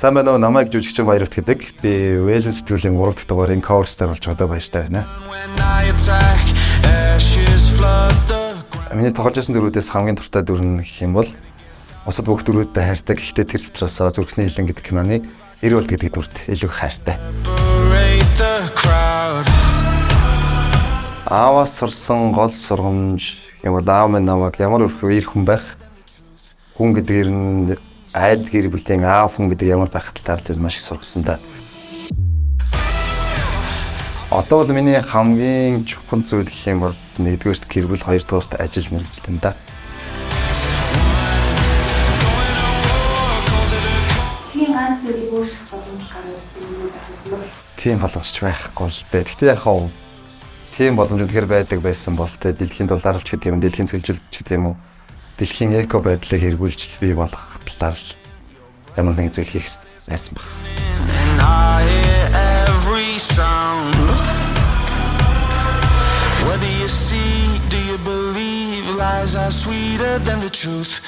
Сайн байна уу? Намайг жүжигчин Баярт гэдэг. Би Вэлэн сэтгүүлийн 3 дахь дугаарыг cover-стай болж одоо баяртай байна. Миний тоглож байсан дөрүүдээс хамгийн дуртай дүр нь гэх юм бол Усад бүх дөрүүдтэй хайртай. Гэхдээ тэр дотроос Зүрхний хилэн гэдэг киноны Эрүүл гэдэг дүрт илүү хайртай. Ааваас сурсан гол сургамж юм бол аав минь намайг ямар их хүн байх. Хүн гэдэг нь айл гэр бүлийн аав хүн гэдэг ямар байх талаар маш их сургасан та. Одоо бол миний хамгийн чухал зүйл гэх юм бол нэгдүгээрт гэр бүл, хоёрдугаарт ажил мэргэжил юм да. Чиний ганц зүйлийг өөрчлөх боломж гараад юм байна. Тийм боломжч байхгүй л дээ. Гэхдээ яг хаа тийм боломж үнэхээр байдаг байсан бол тэ дэлхийн дулаарлч гэдэг юм, дэлхийн цөлжилт гэдэг юм уу? Дэлхийн эко байдлыг хэрэгжүүлж бий болгох талаар ямар нэгэн зүйл хийх байсан баг. What do you see? Do you believe lies are sweeter than the truth?